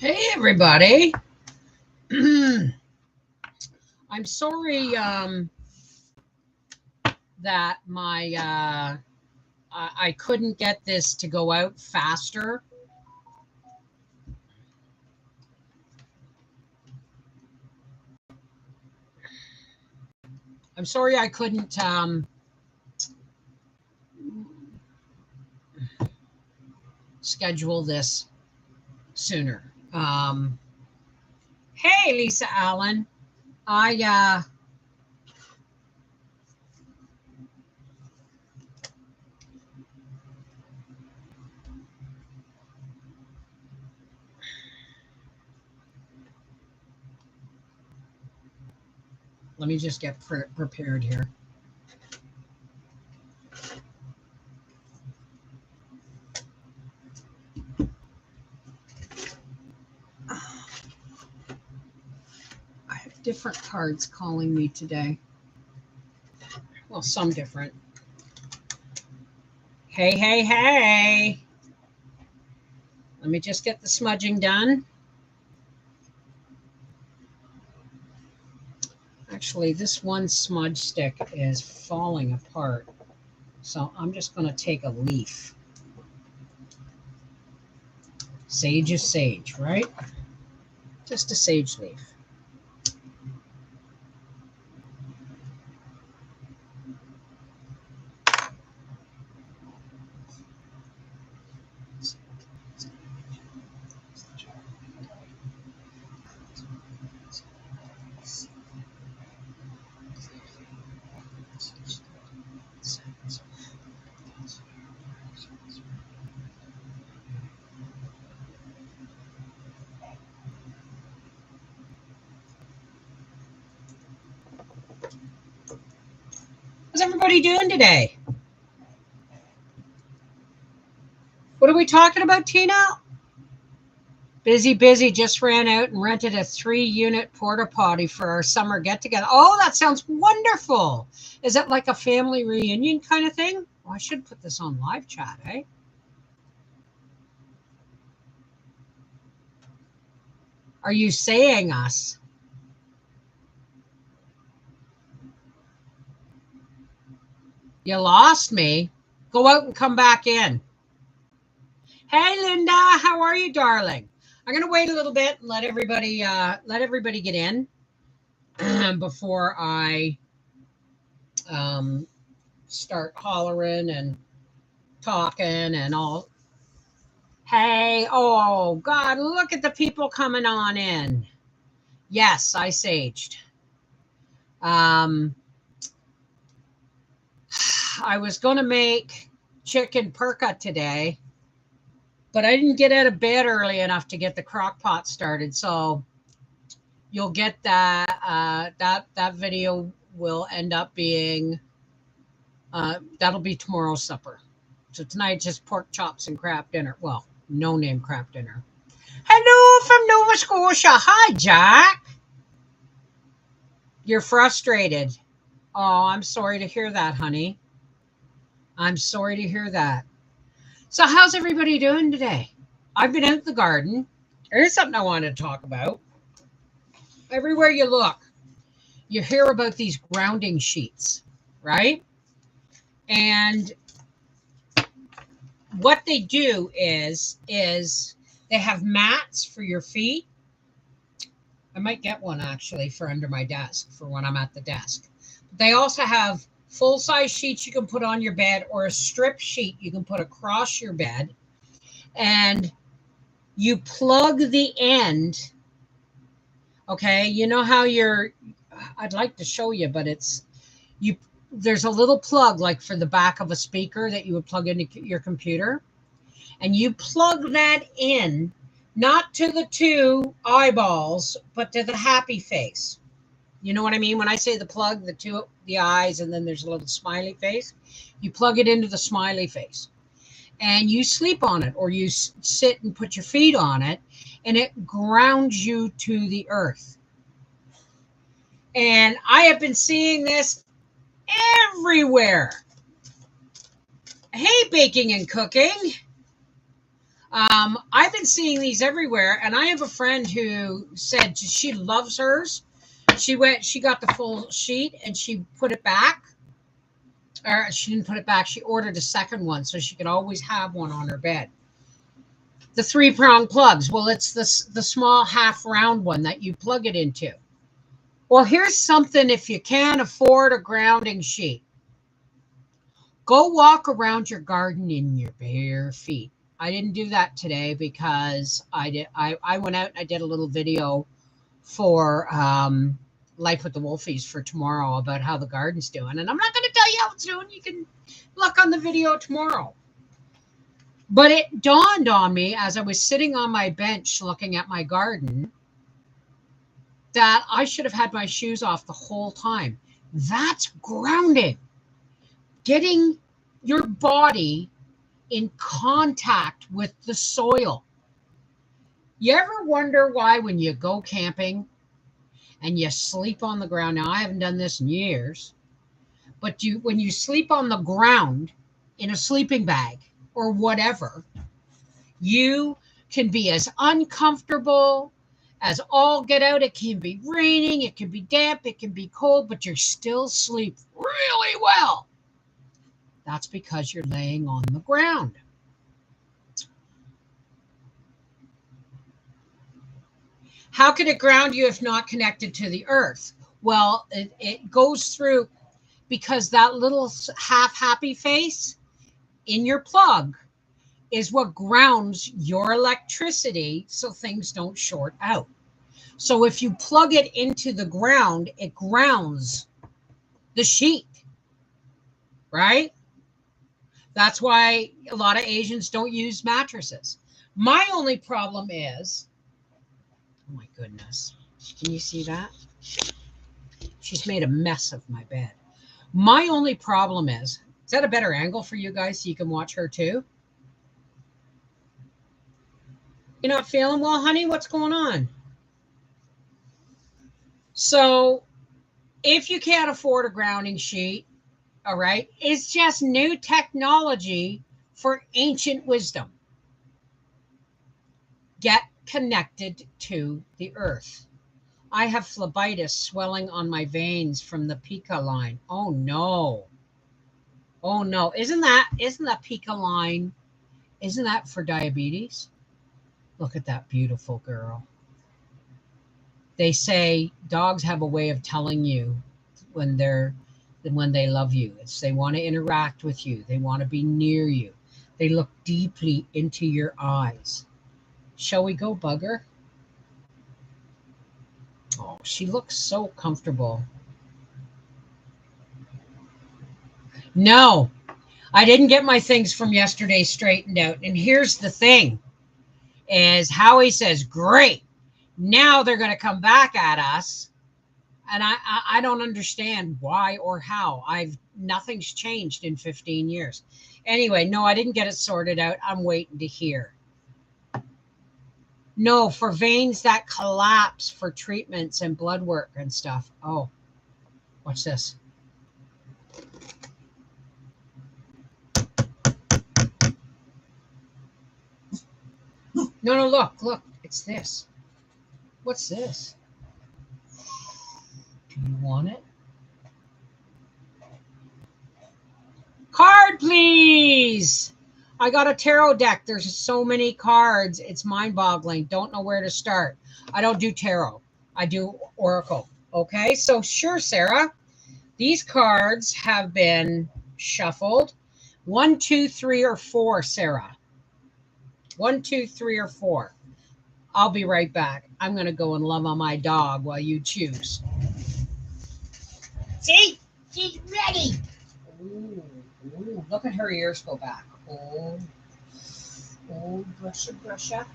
Hey, everybody. I'm sorry that I couldn't get this to go out faster. I'm sorry I couldn't schedule this sooner. Hey, Lisa Allen. I let me just get prepared here. I have different cards calling me today. Well, some different. Hey, hey, hey. Let me just get the smudging done. Actually, this one smudge stick is falling apart. So I'm just going to take a leaf. Sage is sage, right? Just a sage leaf. How's everybody doing today? What are we talking about, Tina? Busy, busy. Just ran out and rented a 3-unit porta potty for our summer get together. Oh, that sounds wonderful. Is it like a family reunion kind of thing? Oh, I should put this on live chat, eh? Are you saying us? You lost me. Go out and come back in. Hey, Linda, how are you, darling? I'm going to wait a little bit and let everybody get in before I start hollering and talking and all. Hey, oh God, look at the people coming on in. Yes, I saged. I was going to make chicken perka today, but I didn't get out of bed early enough to get the crock pot started. So you'll get that. That video will end up being, that'll be tomorrow's supper. So tonight, just pork chops and crab dinner. Well, no name crab dinner. Hello from Nova Scotia. Hi, Jack. You're frustrated. Oh, I'm sorry to hear that, honey. I'm sorry to hear that. So how's everybody doing today? I've been out in the garden. There's something I wanted to talk about. Everywhere you look, you hear about these grounding sheets, right? And what they do is they have mats for your feet. I might get one actually for under my desk for when I'm at the desk. They also have full-size sheets you can put on your bed or a strip sheet you can put across your bed. And you plug the end. Okay, you know how I'd like to show you, but there's a little plug like for the back of a speaker that you would plug into your computer. And you plug that in, not to the 2 eyeballs, but to the happy face. You know what I mean? When I say the plug, the eyes, and then there's a little smiley face. You plug it into the smiley face. And you sleep on it, or you sit and put your feet on it, and it grounds you to the earth. And I have been seeing this everywhere. Hey, baking and cooking. I've been seeing these everywhere, and I have a friend who said she loves hers. She got the full sheet and she put it back. Or she didn't put it back. She ordered a second one so she could always have one on her bed. The 3-prong plugs. Well, it's the small half round one that you plug it into. Well, here's something if you can't afford a grounding sheet. Go walk around your garden in your bare feet. I didn't do that today because I went out and I did a little video for Life with the Wolfies for tomorrow about how the garden's doing. And I'm not going to tell you how it's doing. You can look on the video tomorrow. But it dawned on me as I was sitting on my bench looking at my garden that I should have had my shoes off the whole time. That's grounding. Getting your body in contact with the soil. You ever wonder why when you go camping and you sleep on the ground? Now, I haven't done this in years, but when you sleep on the ground in a sleeping bag or whatever, you can be as uncomfortable as all get out. It can be raining, it can be damp, it can be cold, but you still sleep really well. That's because you're laying on the ground. How can it ground you if not connected to the earth? Well, it goes through, because that little half happy face in your plug is what grounds your electricity so things don't short out. So if you plug it into the ground, it grounds the sheet, right? That's why a lot of Asians don't use mattresses. My only problem is, oh my goodness, can you see that? She's made a mess of my bed. My only problem is that a better angle for you guys so you can watch her too? You're not feeling well, honey? What's going on? So if you can't afford a grounding sheet, all right, it's just new technology for ancient wisdom. Get connected to the earth. I have phlebitis swelling on my veins from the pica line. Oh no. Oh no. Isn't that pica line? Isn't that for diabetes? Look at that beautiful girl. They say dogs have a way of telling you when they love you. It's they want to interact with you. They want to be near you. They look deeply into your eyes. Shall we go, Bugger? Oh, she looks so comfortable. No, I didn't get my things from yesterday straightened out. And here's the thing, is Howie says, great. Now they're going to come back at us. And I don't understand why or how. Nothing's changed in 15 years. Anyway, no, I didn't get it sorted out. I'm waiting to hear. No, for veins that collapse for treatments and blood work and stuff. Oh, watch this. No, look. It's this. What's this? Do you want it? Card, please. I got a tarot deck. There's so many cards. It's mind-boggling. Don't know where to start. I don't do tarot. I do oracle. Okay, so sure, Sarah. These cards have been shuffled. 1, 2, 3, or 4, Sarah. 1, 2, 3, or 4. I'll be right back. I'm going to go and love on my dog while you choose. See? She's ready. Ooh, look at her ears go back. Oh, brusha.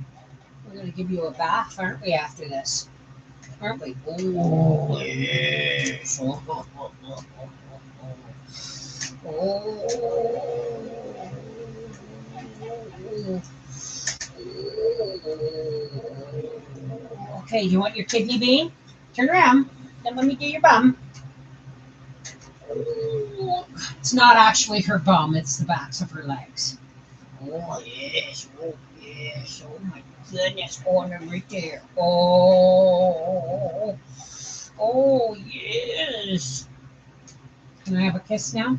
We're going to give you a bath, aren't we, after this? Aren't we? Oh, yes. Okay, you want your kidney bean? Turn around. Then let me get your bum. It's not actually her bum, it's the backs of her legs. Oh, yes. Oh, yes. Oh my goodness. Oh, and I'm right there. Oh, oh, yes. Can I have a kiss now?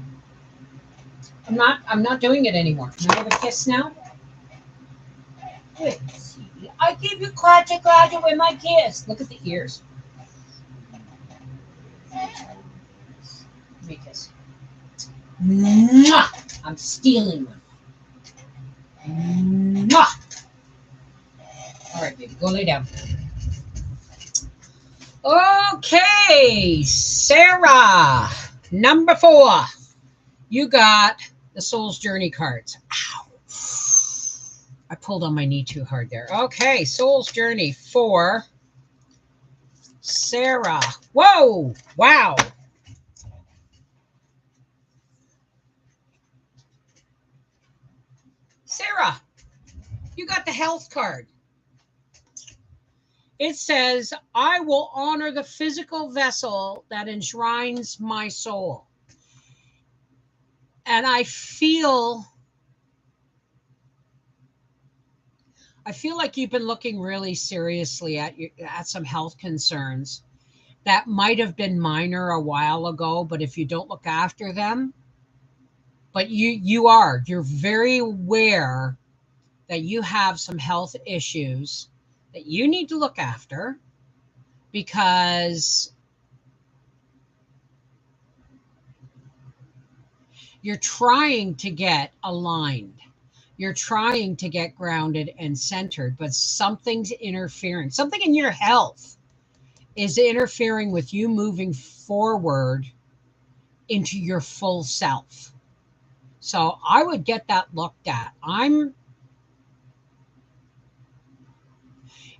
I'm not doing it anymore. Can I have a kiss now? Good. I give you clatter clatter with my kiss. Look at the ears. Let me kiss. Mwah! I'm stealing one. Mwah! All right, baby, go lay down. Okay, Sarah, number 4. You got the Soul's Journey cards. Ow. I pulled on my knee too hard there. Okay, Soul's Journey for Sarah. Whoa, wow. Sarah, you got the health card. It says, I will honor the physical vessel that enshrines my soul. And I feel like you've been looking really seriously at some health concerns that might have been minor a while ago, but if you don't look after them, but you're very aware that you have some health issues that you need to look after because you're trying to get aligned. You're trying to get grounded and centered, but something's interfering. Something in your health is interfering with you moving forward into your full self. So I would get that looked at.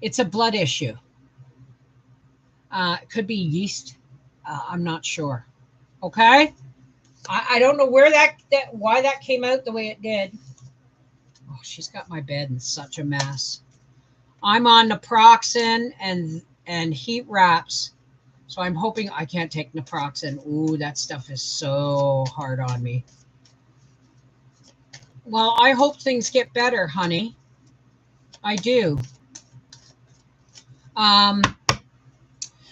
It's a blood issue. It could be yeast. I'm not sure. Okay. I don't know where why that came out the way it did. Oh, she's got my bed in such a mess. I'm on naproxen and heat wraps. So I'm hoping I can't take naproxen. Ooh, that stuff is so hard on me. Well, I hope things get better, honey. I do.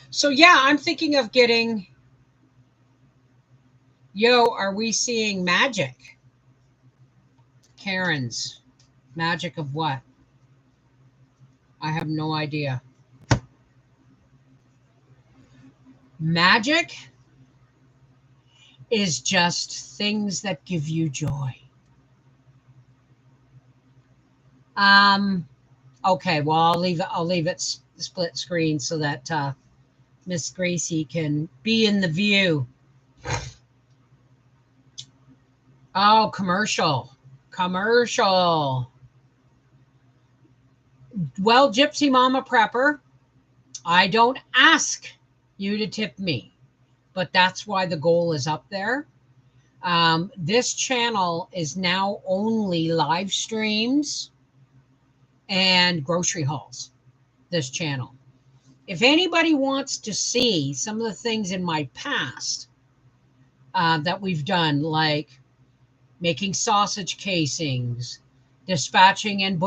So yeah, I'm thinking of getting, are we seeing magic? Karen's. Magic of what? I have no idea. Magic is just things that give you joy. Okay, well, I'll leave it split screen so that Miss Gracie can be in the view. Oh, commercial. Well, Gypsy Mama Prepper, I don't ask you to tip me, but that's why the goal is up there. This channel is now only live streams and grocery hauls. This channel. If anybody wants to see some of the things in my past that we've done, like making sausage casings, dispatching and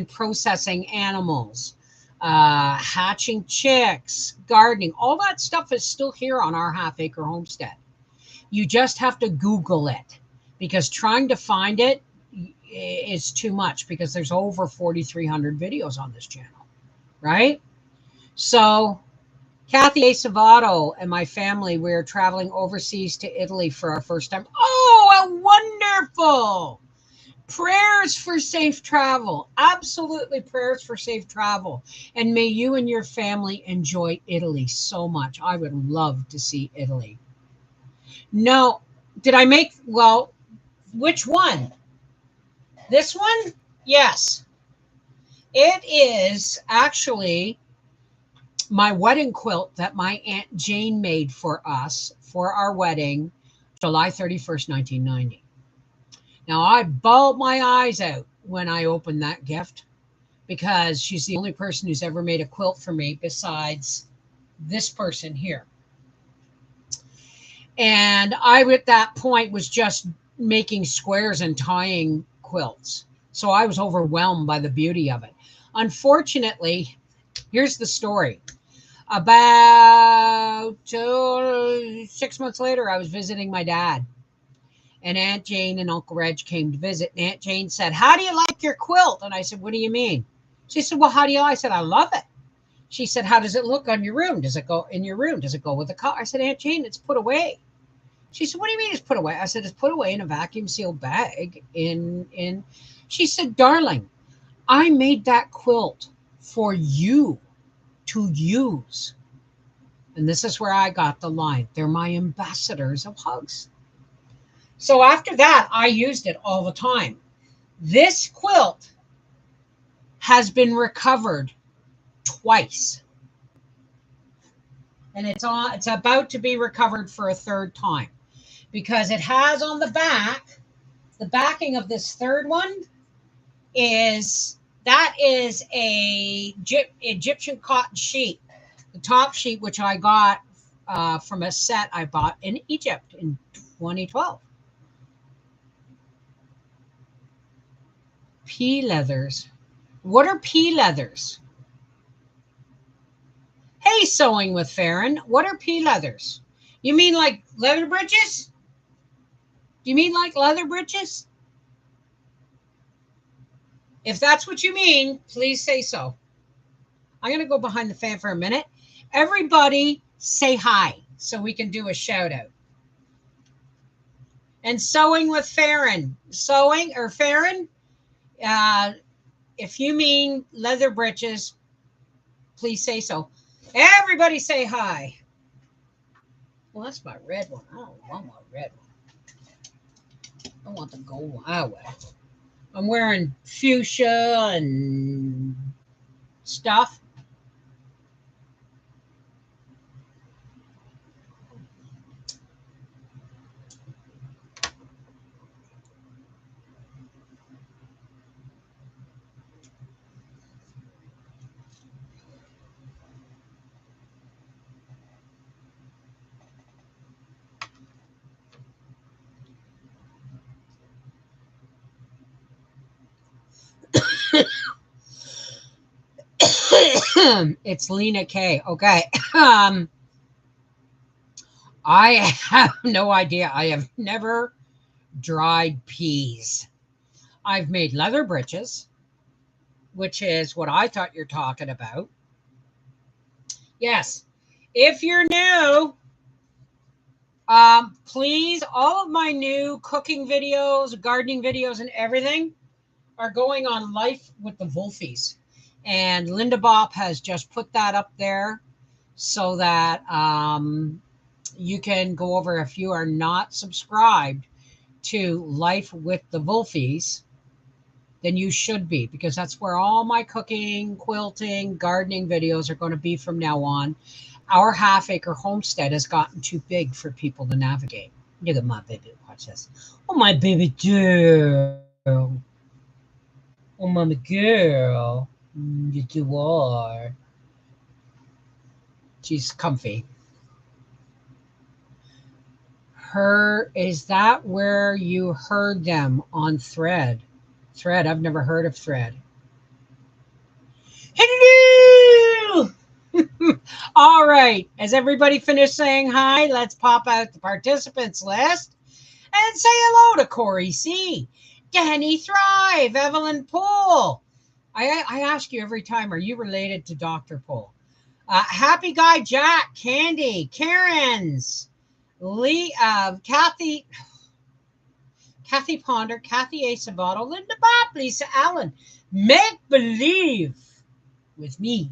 processing animals, hatching chicks, gardening, all that stuff is still here on our half-acre homestead. You just have to Google it because trying to find it is too much because there's over 4,300 videos on this channel, right? So Kathy A. Savato and my family, we're traveling overseas to Italy for our first time. Oh, wonderful. Prayers for safe travel. Absolutely prayers for safe travel. And may you and your family enjoy Italy so much. I would love to see Italy. No, well, which one? This one? Yes. It is actually my wedding quilt that my Aunt Jane made for us for our wedding, July 31st, 1990. Now, I bawled my eyes out when I opened that gift because she's the only person who's ever made a quilt for me besides this person here. And I, at that point, was just making squares and tying quilts. So I was overwhelmed by the beauty of it. Unfortunately, here's the story. About 6 months later, I was visiting my dad. And Aunt Jane and Uncle Reg came to visit. And Aunt Jane said, "How do you like your quilt?" And I said, "What do you mean?" She said, "Well, how do you like it?" I said, "I love it." She said, "How does it look on your room? Does it go in your room? Does it go with the color?" I said, "Aunt Jane, it's put away." She said, "What do you mean it's put away?" I said, "It's put away in a vacuum sealed bag in. She said, "Darling, I made that quilt for you to use." And this is where I got the line. They're my ambassadors of hugs. So after that, I used it all the time. This quilt has been recovered twice. And it's about to be recovered for a third time. Because it has on the back, the backing of this third one is a Egyptian cotton sheet. The top sheet, which I got from a set I bought in Egypt in 2012. Pea leathers. What are pea leathers? Hey, Sewing with Farron, what are pea leathers? You mean like leather breeches? Do you mean like leather breeches? If that's what you mean, please say so. I'm going to go behind the fan for a minute. Everybody say hi so we can do a shout out. And Sewing with Farron. Sewing or Farron, if you mean leather breeches, please say so. Everybody say hi. Well, that's my red one. I don't want my red one. I want the gold one. Oh, well. I'm wearing fuchsia and stuff. It's Lena K. Okay. I have no idea. I have never dried peas. I've made leather breeches, which is what I thought you're talking about. Yes. If you're new, please, all of my new cooking videos, gardening videos, and everything are going on Life with the Wolfies. And Linda Bopp has just put that up there so that you can go over if you are not subscribed to Life with the Wolfies, then you should be, because that's where all my cooking, quilting, gardening videos are going to be from now on. Our half-acre homestead has gotten too big for people to navigate. Look at my baby. Watch this. Oh, my baby girl. Oh, mama girl. You are. She's comfy. Is that where you heard them on Thread? Thread, I've never heard of Thread. Hello! All right. Has everybody finished saying hi? Let's pop out the participants list and say hello to Corey C., Danny Thrive, Evelyn Poole. I ask you every time, are you related to Dr. Poole? Happy Guy Jack, Candy, Karen's, Lee, Kathy Ponder, Kathy Acebato, Linda Bopp, Lisa Allen, Make Believe with me,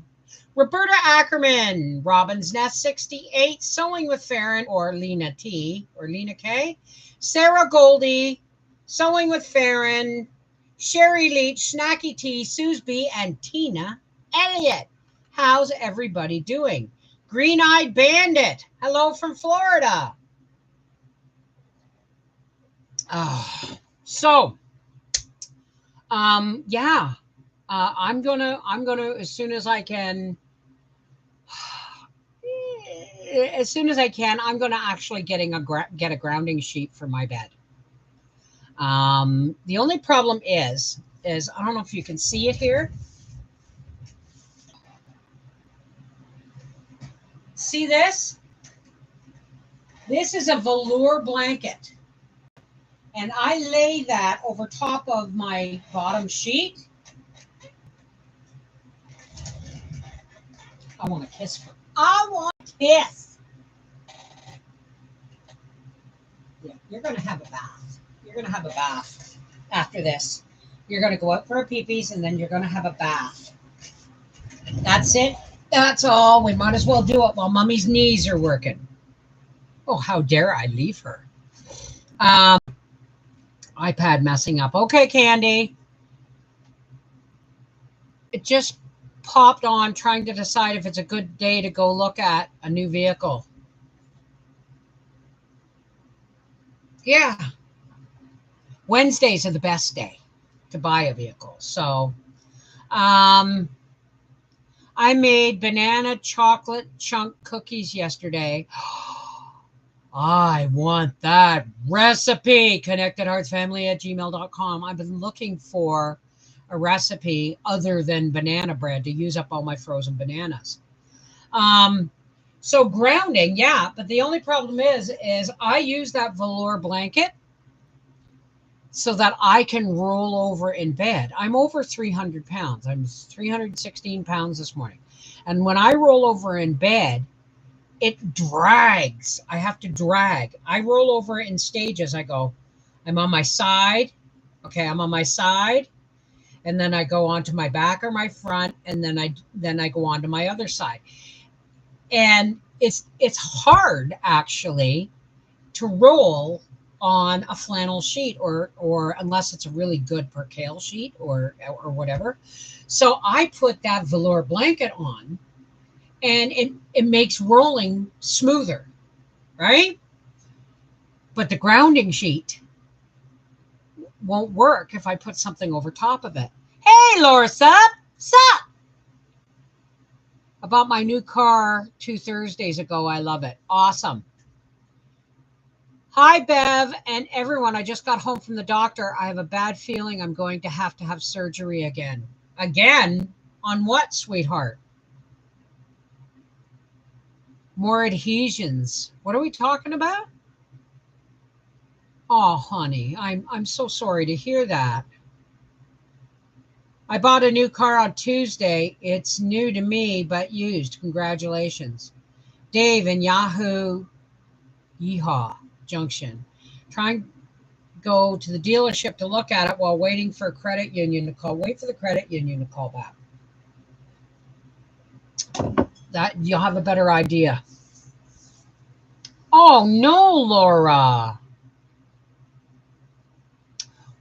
Roberta Ackerman, Robin's Nest 68, Sewing with Farron, or Lena T, or Lena K, Sarah Goldie, Sewing with Farron, Sherry Leach, Snacky T, Suze B, and Tina Elliott. How's everybody doing? Green-Eyed Bandit, hello from Florida. So, yeah, I'm gonna as soon as I can, I'm gonna actually get a grounding sheet for my bed. The only problem is I don't know if you can see it here. See this? This is a velour blanket. And I lay that over top of my bottom sheet. I want to kiss her. I want to kiss. Yeah, you're going to have a bath. You're going to have a bath after this. You're going to go out for a pee-pees and then you're going to have a bath. That's it. That's all. We might as well do it while Mommy's knees are working. Oh, how dare I leave her? iPad messing up. Okay, Candy. It just popped on trying to decide if it's a good day to go look at a new vehicle. Yeah. Wednesdays are the best day to buy a vehicle. So, I made banana chocolate chunk cookies yesterday. I want that recipe. ConnectedHeartsFamily@gmail.com. I've been looking for a recipe other than banana bread to use up all my frozen bananas. So grounding, yeah, but the only problem is I use that velour blanket so that I can roll over in bed. I'm over 300 pounds. I'm 316 pounds this morning. And when I roll over in bed, it drags. I have to drag. I roll over in stages. I go, I'm on my side. Okay, I'm on my side. And then I go onto my back or my front. And then I go onto my other side. And it's hard actually to roll on a flannel sheet or unless it's a really good percale sheet or whatever. So I put that velour blanket on and it makes rolling smoother, right? But the grounding sheet won't work if I put something over top of it. Hey, Laura, sup? I bought my new car 2 Thursdays ago. I love it. Awesome. Hi, Bev and everyone. I just got home from the doctor. I have a bad feeling I'm going to have surgery again. Again? On what, sweetheart? More adhesions. What are we talking about? Oh, honey, I'm so sorry to hear that. I bought a new car on Tuesday. It's new to me, but used. Congratulations. Dave in Yahoo Yeehaw Junction. Trying to go to the dealership to look at it while waiting for a credit union to call. Wait for the credit union to call back. That you'll have a better idea. Oh, no, Laura.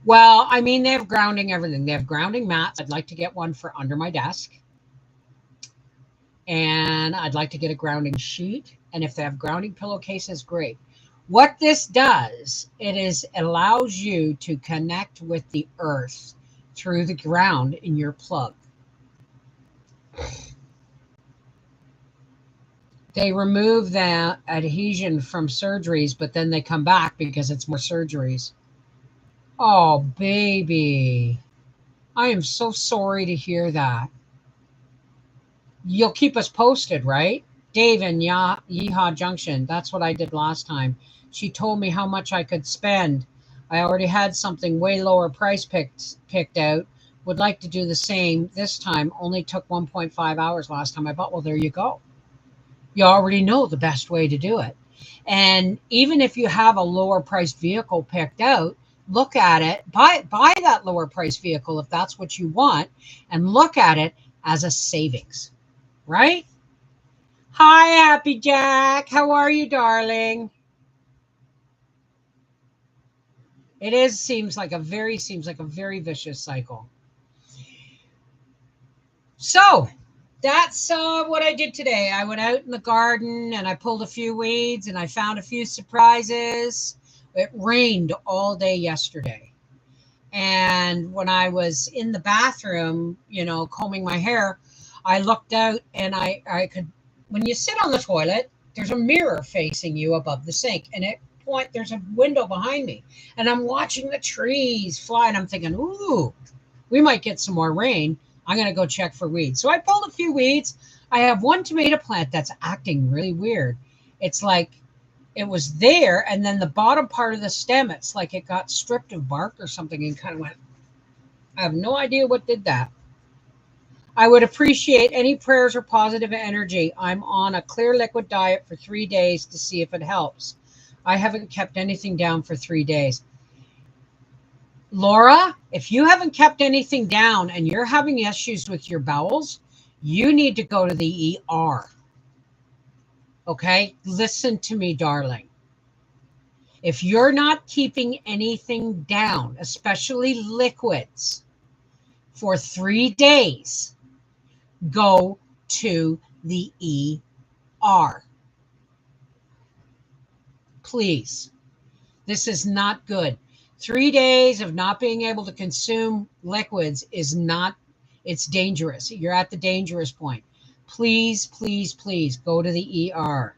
Well, I mean, they have grounding everything. They have grounding mats. I'd like to get one for under my desk. And I'd like to get a grounding sheet. And if they have grounding pillowcases, great. What this does, it allows you to connect with the earth through the ground in your plug. They remove that adhesion from surgeries, but then they come back because it's more surgeries. Oh, baby. I am so sorry to hear that. You'll keep us posted, right? Dave in Yeehaw Junction. That's what I did last time. She told me how much I could spend. I already had something way lower price picked out. Would like to do the same this time. Only took 1.5 hours last time I bought. Well, there you go. You already know the best way to do it. And even if you have a lower priced vehicle picked out, look at it, buy that lower price vehicle if that's what you want, and look at it as a savings, right? Hi, Happy Jack. How are you, darling? It seems like a very vicious cycle. So that's what I did today. I went out in the garden and I pulled a few weeds and I found a few surprises. It rained all day yesterday. And when I was in the bathroom, combing my hair, I looked out and I could, when you sit on the toilet, there's a mirror facing you above the sink. And it point, there's a window behind me, and I'm watching the trees fly, and I'm thinking, ooh, we might get some more rain. I'm going to go check for weeds. So I pulled a few weeds. I have one tomato plant that's acting really weird. It's like it was there, and then the bottom part of the stem, it's like it got stripped of bark or something and kind of went. I have no idea what did that. I would appreciate any prayers or positive energy. I'm on a clear liquid diet for 3 days to see if it helps. I haven't kept anything down for 3 days. Laura, if you haven't kept anything down and you're having issues with your bowels, you need to go to the ER. Okay? Listen to me, darling. If you're not keeping anything down, especially liquids, for 3 days, go to the ER. Please. This is not good. 3 days of not being able to consume liquids is not, it's dangerous. You're at the dangerous point. Please, please, please go to the ER.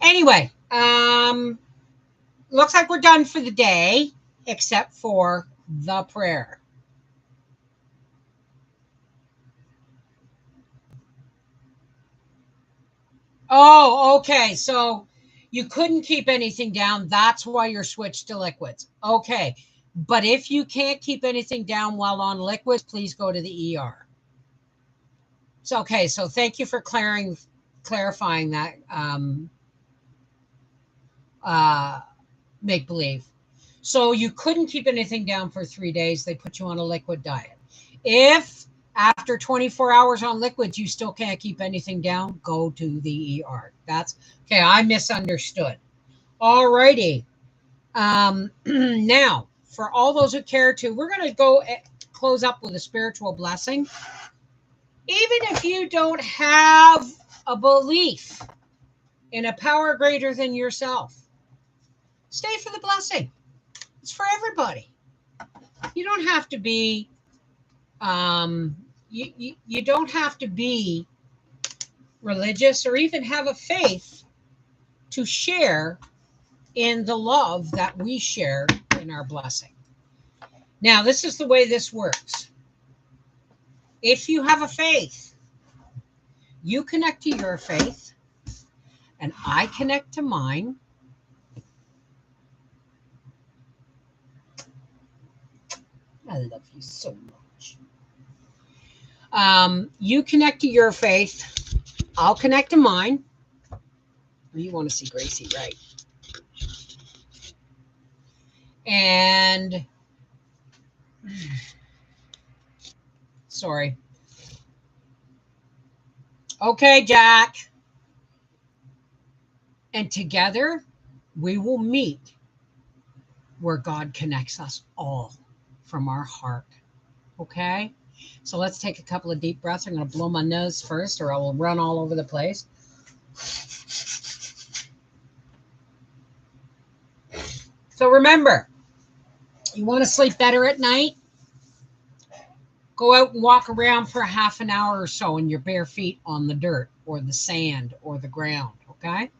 Anyway, looks like we're done for the day, except for the prayer. Oh, okay. So you couldn't keep anything down. That's why you're switched to liquids. Okay. But if you can't keep anything down while on liquids, please go to the ER. So, okay. So thank you for clarifying that make believe. So you couldn't keep anything down for 3 days. They put you on a liquid diet. If after 24 hours on liquids, you still can't keep anything down, go to the ER. That's okay. I misunderstood. All righty. Now, for all those who care to, we're going to go close up with a spiritual blessing. Even if you don't have a belief in a power greater than yourself, stay for the blessing. It's for everybody. You don't have to be you don't have to be religious or even have a faith to share in the love that we share in our blessing. Now, this is the way this works. If you have a faith, you connect to your faith, and I connect to mine. I love you so much. You connect to your faith. I'll connect to mine. You want to see Gracie, right? And sorry. Okay, Jack. And together we will meet where God connects us all from our heart. Okay? So let's take a couple of deep breaths. I'm going to blow my nose first, or I will run all over the place. So remember, you want to sleep better at night? Go out and walk around for half an hour or so in your bare feet on the dirt or the sand or the ground, okay?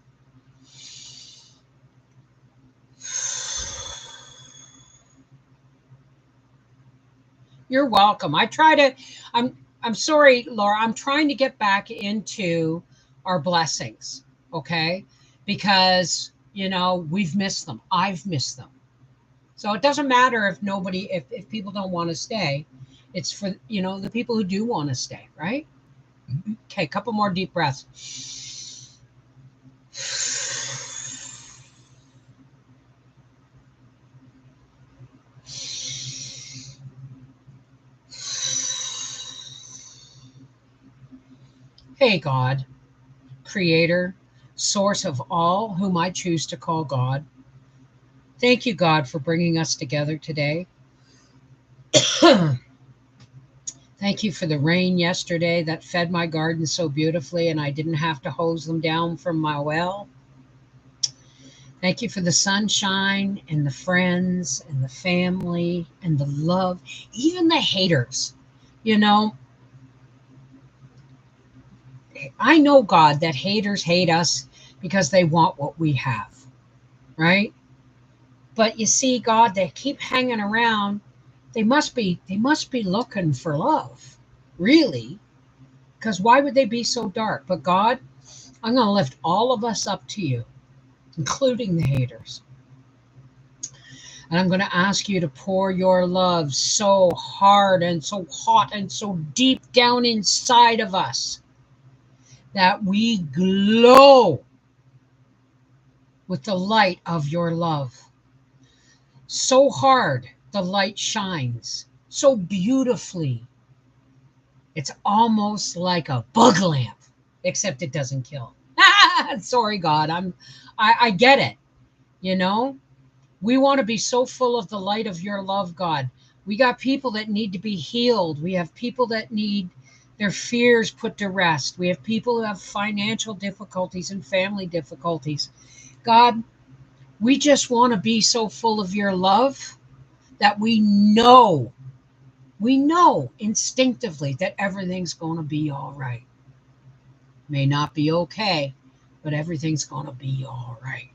You're welcome. I'm sorry, Laura, I'm trying to get back into our blessings, okay? Because, we've missed them. I've missed them. So it doesn't matter if people don't want to stay. It's for, the people who do want to stay, right? Okay, a couple more deep breaths. Hey, God, creator, source of all whom I choose to call God. Thank you, God, for bringing us together today. Thank you for the rain yesterday that fed my garden so beautifully and I didn't have to hose them down from my well. Thank you for the sunshine and the friends and the family and the love, even the haters. I know, God, that haters hate us because they want what we have, right? But you see, God, they keep hanging around. They must be looking for love, really, because why would they be so dark? But God, I'm going to lift all of us up to you, including the haters. And I'm going to ask you to pour your love so hard and so hot and so deep down inside of us that we glow with the light of your love. So hard, the light shines so beautifully. It's almost like a bug lamp, except it doesn't kill. Sorry, God. I get it. You know, we want to be so full of the light of your love, God. We got people that need to be healed. We have people that need their fears put to rest. We have people who have financial difficulties and family difficulties. God, we just want to be so full of your love that we know instinctively that everything's going to be all right. May not be okay, but everything's going to be all right.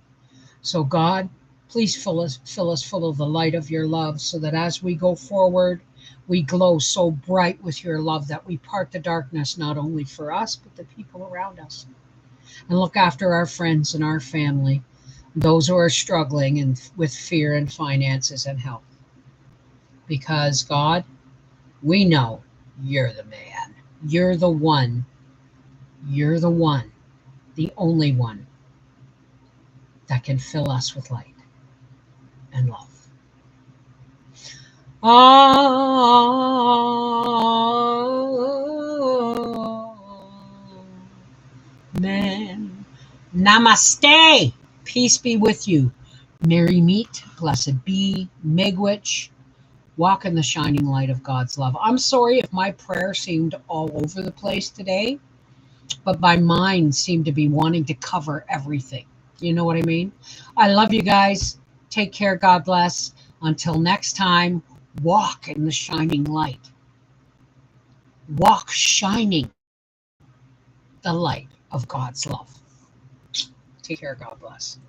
So God, please fill us full of the light of your love so that as we go forward, we glow so bright with your love that we part the darkness not only for us, but the people around us. And look after our friends and our family, those who are struggling and with fear and finances and health. Because God, we know you're the man. You're the one. You're the one, the only one that can fill us with light and love. Amen. Namaste. Peace be with you. Merry meet, blessed be, miigwech. Walk in the shining light of God's love. I'm sorry if my prayer seemed all over the place today, but my mind seemed to be wanting to cover everything. You know what I mean? I love you guys. Take care. God bless. Until next time, walk in the shining light. Walk shining the light of God's love. Take care. God bless.